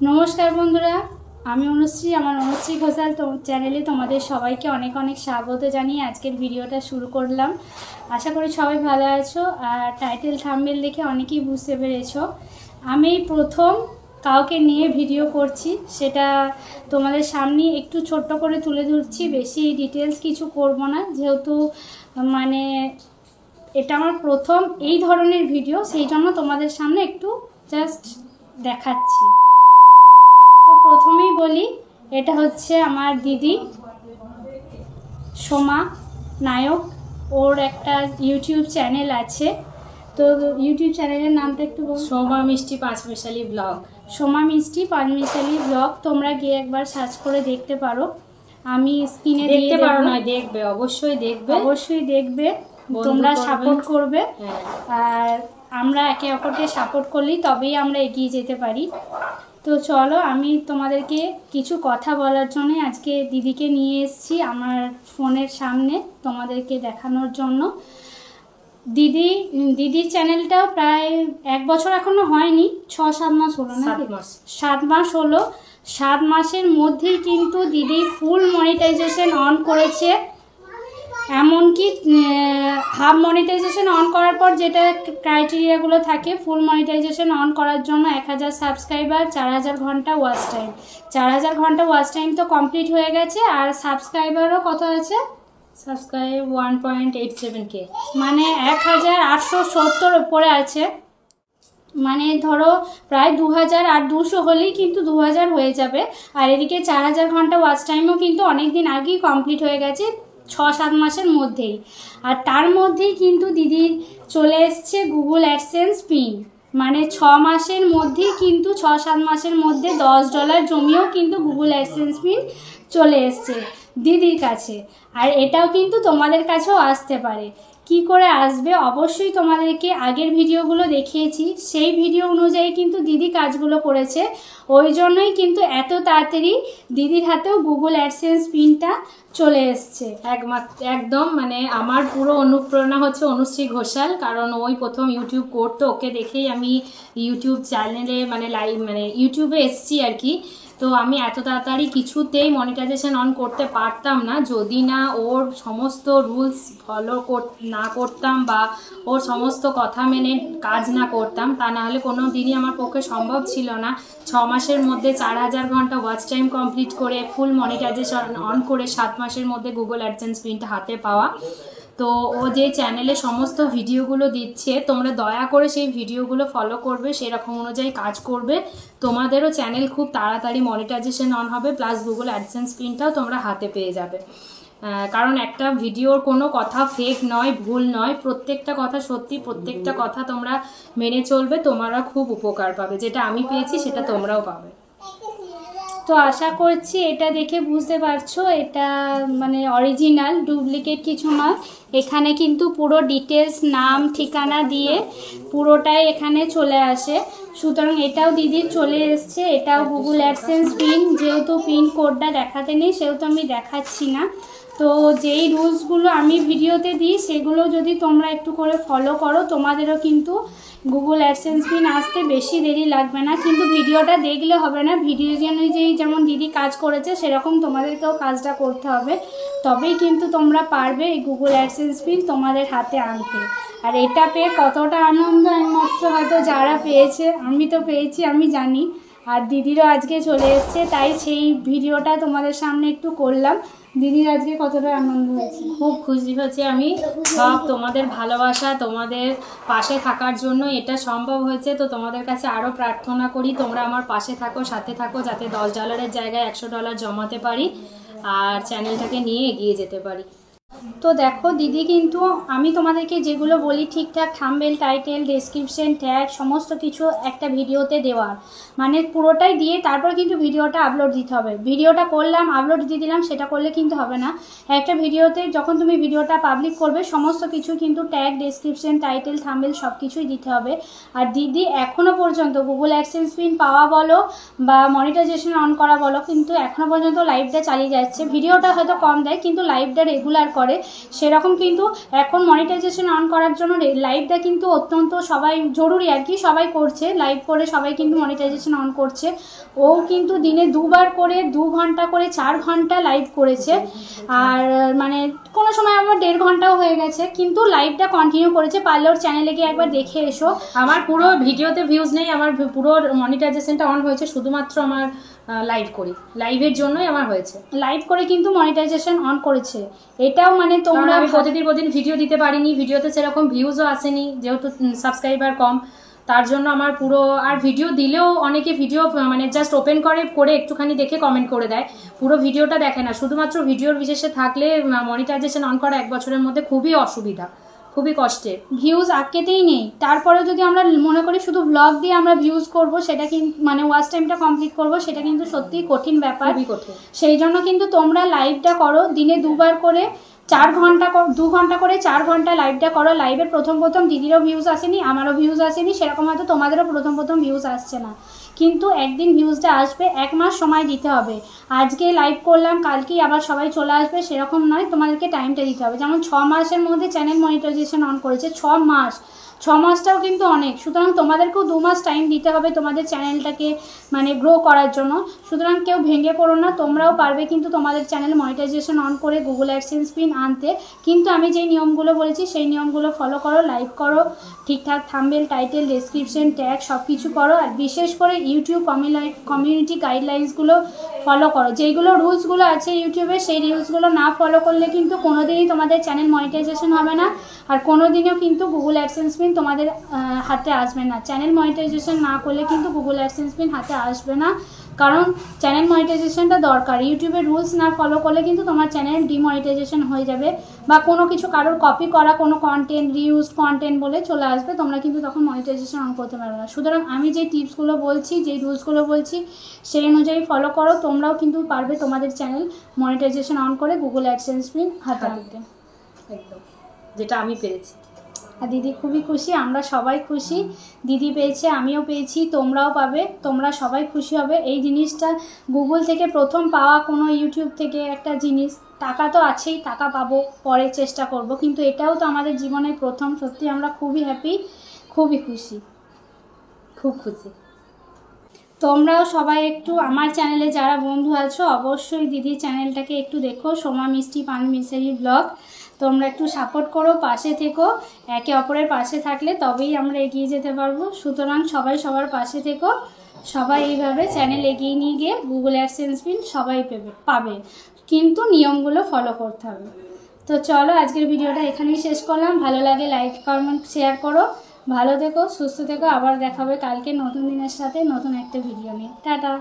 নমস্কার বন্ধুরা, আমি অনুশ্রী। আমার অনুশ্রী ঘোষাল চ্যানেলে তোমাদের সবাইকে অনেক অনেক স্বাগত জানিয়ে আজকের ভিডিওটা শুরু করলাম। আশা করি সবাই ভালো আছো। আর টাইটেল থাম্বনেল দেখে অনেকেই বুঝতে পেরেছো আমি প্রথম কাউকে নিয়ে ভিডিও করছি, সেটা তোমাদের সামনে একটু ছোট্ট করে তুলে ধরছি। বেশি ডিটেলস কিছু করব না, যেহেতু মানে এটা আমার প্রথম এই ধরনের ভিডিও, সেই জন্য তোমাদের সামনে একটু জাস্ট দেখাচ্ছি। তো প্রথমেই বলি, এটা হচ্ছে আমার দিদি সোমা নায়ক। ওর একটা ইউটিউব চ্যানেল আছে। তো ইউটিউব চ্যানেলের নামটা একটু বল। সোমা মিষ্টি পাঁচমিশালি ব্লগ। সোমা মিষ্টি পাঁচমিশালি ব্লগ, তোমরা গিয়ে একবার সার্চ করে দেখতে পারো। আমি স্ক্রিনে দেখতে পারো না, দেখবে, অবশ্যই দেখবে, অবশ্যই দেখবে। তোমরা সাপোর্ট করবে। আর আমরা একে অপরকে সাপোর্ট করলেই তবেই আমরা এগিয়ে যেতে পারি। তো চলো, আমি তোমাদেরকে কিছু কথা বলার জন্য আজকে দিদিকে নিয়ে এসেছি আমার ফোনের সামনে তোমাদেরকে দেখানোর জন্য। দিদির চ্যানেলটাও প্রায় 1 বছর এখনো হয়নি, 6-7 মাস হলো না? 7 মাস হলো। 7 মাসের মধ্যেই কিন্তু দিদি ফুল মনিটাইজেশন অন করেছে। এমনকি হাফ মনিটাইজেশন অন করার পর যেটা ক্রাইটেরিয়াগুলো থাকে ফুল মনিটাইজেশন অন করার জন্য 1000 সাবস্ক্রাইবার, 4000 ঘন্টা ওয়াচ টাইম। 4000 ঘন্টা ওয়াচ টাইম তো কমপ্লিট হয়ে গেছে। আর সাবস্ক্রাইবারও কত আছে? সাবস্ক্রাইব 1.87K, মানে 1870 উপরে আছে। মানে ধরো প্রায় 2000 আর 200 হলেই কিন্তু 2000 হয়ে যাবে। আর এদিকে 4000 ঘন্টা ওয়াচ টাইমও কিন্তু অনেক দিন আগেই কমপ্লিট হয়ে গেছে, 6-7 মাসের মধ্যেই। আর তার মধ্যেই কিন্তু দিদির চলে এসছে গুগল অ্যাডসেন্স পিন। মানে 6 মাসের মধ্যেই কিন্তু 6-7 মাসের মধ্যে $10 জমিয়েও কিন্তু গুগল অ্যাডসেন্স পিন চলে এসছে দিদির কাছে। আর এটাও কিন্তু তোমাদের কাছেও আসতে পারে। কি করে আসবে অবশ্যই তোমাদেরকে আগের ভিডিওগুলো দেখিয়েছি, সেই ভিডিও অনুযায়ী কিন্তু দিদি কাজগুলো করেছে। ওই জন্যই কিন্তু এত তাড়াতাড়ি দিদির হাতেও গুগল অ্যাডসেন্স পিনটা চলে এসছে। একদম মানে আমার পুরো অনুপ্রেরণা হচ্ছে অনুশ্রী ঘোষাল, কারণ ওই প্রথম ইউটিউব করতো, ওকে দেখেই আমি ইউটিউব চ্যানেলে মানে ইউটিউবে এসছি আর কি। তো আমি এত তাড়াতাড়ি কিছুতেই মনিটাইজেশন অন করতে পারতাম না যদি না ওর সমস্ত রুলস ফলো না করতাম বা ওর সমস্ত কথা মেনে কাজ না করতাম। তা না হলে কোনো দিনই আমার পক্ষে সম্ভব ছিল না 6 মাসের মধ্যে 4000 ঘন্টা ওয়াচ টাইম কমপ্লিট করে ফুল মনিটাইজেশন অন করে 7 মাসের মধ্যে গুগল অ্যাডসেন্স পিনটা হাতে পাওয়া। তো ও যে চ্যানেলে সমস্ত ভিডিওগুলো দিচ্ছে, তোমরা দয়া করে সেই ভিডিওগুলো ফলো করবে, সেরকম অনুযায়ী কাজ করবে। তোমাদেরও চ্যানেল খুব তাড়াতাড়ি মনিটাইজেশন অন হবে, প্লাস গুগল অ্যাডসেন্স পিনটাও তোমরা হাতে পেয়ে যাবে। কারণ একটা ভিডিওর কোনো কথা ফেক নয়, ভুল নয়, প্রত্যেকটা কথা সত্যি, প্রত্যেকটা কথা তোমরা মেনে চলবে, তোমরা খুব উপকার পাবে। যেটা আমি পেয়েছি সেটা তোমরাও পাবে। তো আশা করছি এটা দেখে বুঝতে পারছো এটা মানে অরিজিনাল, ডুপ্লিকেট কিছু নয়। এখানে কিন্তু পুরো ডিটেলস, নাম, ঠিকানা দিয়ে পুরোটাই এখানে চলে আসে। সুতরাং এটাও দিদির চলে এসছে। এটাও গুগল অ্যাডসেন্স পিন, যেহেতু পিন কোডটা দেখাতে নেই সেহেতু আমি দেখাচ্ছি না। তো যেই রুলসগুলো আমি ভিডিওতে দিই সেগুলো যদি তোমরা একটু করে ফলো করো, তোমাদেরও কিন্তু গুগল অ্যাডসেন্স পিন আসতে বেশি দেরি লাগবে না। কিন্তু ভিডিওটা দেখলে হবে না, ভিডিও অনুযায়ী যেমন দিদি কাজ করেছে সেরকম তোমাদেরকেও কাজটা করতে হবে, তবেই কিন্তু তোমরা পারবে এই গুগল অ্যাডসেন্স পিন তোমাদের হাতে আনতে। আর এটা পেয়ে কতটা আনন্দ একমাত্র হয়তো যারা পেয়েছে, আমি তো পেয়েছি, আমি জানি। আর দিদিরও আজকে চলে এসছে, তাই সেই ভিডিওটা তোমাদের সামনে একটু করলাম। দিদির আজকে কতটা আনন্দ হয়েছে, খুব খুশি হয়েছি আমি। সব তোমাদের ভালোবাসা, তোমাদের পাশে থাকার জন্য এটা সম্ভব হয়েছে। তো তোমাদের কাছে আরও প্রার্থনা করি তোমরা আমার পাশে থাকো, সাথে থাকো, যাতে $10 জায়গায় $100 জমাতে পারি আর চ্যানেলটাকে নিয়ে এগিয়ে যেতে পারি। তো দেখো দিদি কিন্তু আমি তোমাদেরকে যেগুলো বলি ঠিকঠাক থাম্বনেল, টাইটেল, ডেসক্রিপশন, ট্যাগ সমস্ত কিছু একটা ভিডিওতে দেওয়ার, মানে পুরোটাই দিয়ে তারপর কিন্তু ভিডিওটা আপলোড দিতে হবে। ভিডিওটা করলাম আপলোড দিয়ে দিলাম সেটা করলে কিন্তু হবে না। একটা ভিডিওতে যখন তুমি ভিডিওটা পাবলিক করবে সমস্ত কিছু কিন্তু ট্যাগ, ডেসক্রিপশন, টাইটেল, থাম্বনেল সব কিছুই দিতে হবে। আর দিদি এখনও পর্যন্ত গুগল অ্যাডসেন্স পিন পাওয়া বলো বা মনিটাইজেশন অন করা বলো, কিন্তু এখনও পর্যন্ত লাইভটা চালিয়ে যাচ্ছে। ভিডিওটা হয়তো কম দেয় কিন্তু লাইভটা রেগুলার করে। করে, সেরকম কিন্তু এখন মনিটাইজেশন অন করার জন্য লাইভটা কিন্তু অত্যন্ত সবাই জরুরি আর কি, সবাই করছে লাইভ করে, সবাই কিন্তু মনিটাইজেশন অন করছে। ও কিন্তু দিনে 2 বার করে 2 ঘন্টা করে 4 ঘন্টা লাইভ করেছে, আর মানে কোনো সময় আবার 1.5 ঘন্টাও হয়ে গেছে, কিন্তু লাইভটা কন্টিনিউ করেছে। পারলে ওর চ্যানেলে গিয়ে একবার দেখে এসো। আমার পুরো ভিডিওতে ভিউজ নেই, আমার পুরো মনিটাইজেশনটা অন হয়েছে শুধুমাত্র আমার লাইভ করি, লাইভের জন্যই আমার হয়েছে। লাইভ করে কিন্তু মনিটাইজেশন অন করেছে, এটাও মানে তোমরা, আমি প্রতিদিন ভিডিও দিতে পারিনি, ভিডিওতে সেরকম ভিউজও আসেনি যেহেতু সাবস্ক্রাইবার কম, তার জন্য আমার পুরো, আর ভিডিও দিলেও অনেকে ভিডিও মানে জাস্ট ওপেন করে একটুখানি দেখে কমেন্ট করে দেয়, পুরো ভিডিওটা দেখে না। শুধুমাত্র ভিডিওর বিশেষে থাকলে মনিটাইজেশন অন করা 1 বছরের মধ্যে খুবই অসুবিধা, খুবই কষ্টে, ভিউজ আটকেতেই নেই। তারপরে যদি আমরা মনে করি শুধু ব্লগ দিয়ে আমরা ভিউজ করব, সেটা কিন্তু মানে ওয়াচ টাইমটা কমপ্লিট করব, সেটা কিন্তু সত্যিই কঠিন ব্যাপার, খুবই কঠিন। সেই জন্য কিন্তু তোমরা লাইভটা করো, দিনে 2 বার করে 4 ঘন্টা 2 ঘন্টা করে 4 ঘন্টা লাইভটা করো। লাইভে প্রথম দিদিরও ভিউজ আসেনি, আমারও ভিউজ আসেনি, সেরকম হয়তো তোমাদেরও প্রথম ভিউজ আসছে না, কিন্তু একদিন ভিউজটা আসবে। 1 মাস সময় দিতে হবে, আজকে লাইভ করলাম কালকেই আবার সবাই চলে আসবে সেরকম নয়, তোমাদেরকে টাইমটা দিতে হবে। যেমন 6 মাসের মধ্যে চ্যানেল মনিটাইজেশন অন করেছে, 6 মাস, 6 মাসটাও কিন্তু অনেক। সুতরাং তোমাদেরকেও 2 মাস টাইম দিতে হবে তোমাদের চ্যানেলটাকে মানে গ্রো করার জন্য। সুতরাং কেউ ভেঙে পড়ো না, তোমরাও পারবে কিন্তু তোমাদের চ্যানেল মনিটাইজেশন অন করে গুগল অ্যাডসেন্স পিন আনতে। কিন্তু আমি যেই নিয়মগুলো বলেছি সেই নিয়মগুলো ফলো করো, লাইভ করো, ঠিকঠাক থাম্বনেল, টাইটেল, ডেসক্রিপশন, ট্যাগ সব কিছু করো, আর বিশেষ করে ইউটিউব কমিউনিটি গাইডলাইন্সগুলো ফলো করো। যেইগুলো রুলসগুলো আছে ইউটিউবে, সেই রুলসগুলো না ফলো করলে কিন্তু কোনোদিনই তোমাদের চ্যানেল মনিটাইজেশন হবে না, আর কোনোদিনও কিন্তু গুগল অ্যাডসেন্স পিন তোমাদের হাতে আসবে না। চ্যানেল মনিটাইজেশন না করলে কিন্তু গুগল অ্যাডসেন্স পিন হাতে আসবে না, কারণ চ্যানেল মনিটাইজেশনটা দরকার। ইউটিউবের রুলস না ফলো করলে কিন্তু তোমার চ্যানেল ডিমনিটাইজেশন হয়ে যাবে, বা কোনো কিছু কারোর কপি করা কোনো কন্টেন্ট, রিউজড কন্টেন্ট বলে চলে আসবে, তোমরা কিন্তু তখন মনিটাইজেশন অন করতে পারবে না। সুতরাং আমি যে টিপসগুলো বলছি, যেই রুলসগুলো বলছি, সেই অনুযায়ী ফলো করো, তোমরাও কিন্তু পারবে তোমাদের চ্যানেল মনিটাইজেশন অন করে গুগল অ্যাডসেন্স পিন হাতে আনতে। একদম, যেটা আমি পেরেছি। আর দিদি খুবই খুশি, আমরা সবাই খুশি, দিদি পেয়েছে, আমিও পেয়েছি, তোমরাও পাবে, তোমরা সবাই খুশি হবে। এই জিনিসটা গুগল থেকে প্রথম পাওয়া, কোনো ইউটিউব থেকে একটা জিনিস, টাকা তো আছেই, টাকা পাবো পরে চেষ্টা করব, কিন্তু এটাও তো আমাদের জীবনের প্রথম। সত্যি আমরা খুবই হ্যাপি, খুবই খুশি, খুব খুশি। তোমরাও সবাই একটু আমার চ্যানেলে যারা বন্ধু আছো অবশ্যই দিদির চ্যানেলটাকে একটু দেখো, সোমা মিষ্টি পান মিশরি ব্লগ। তোমরা একটু সাপোর্ট করো, পাশে থেকো, একে অপরের পাশে থাকলে তবেই আমরা এগিয়ে যেতে পারবো। সুতরাং সবাই সবার পাশে থেকো, সবাই এইভাবে চ্যানেল এগিয়ে নিয়ে গিয়ে গুগল অ্যাডসেন্স পিন সবাই পাবে, কিন্তু নিয়মগুলো ফলো করতে হবে। তো চলো আজকের ভিডিওটা এখানেই শেষ করলাম। ভালো লাগে লাইক, কমেন্ট, শেয়ার করো। ভালো থেকো, সুস্থ থেকো, আবার দেখা হবে কালকে নতুন দিনের সাথে নতুন একটা ভিডিও নিয়ে। টাটা।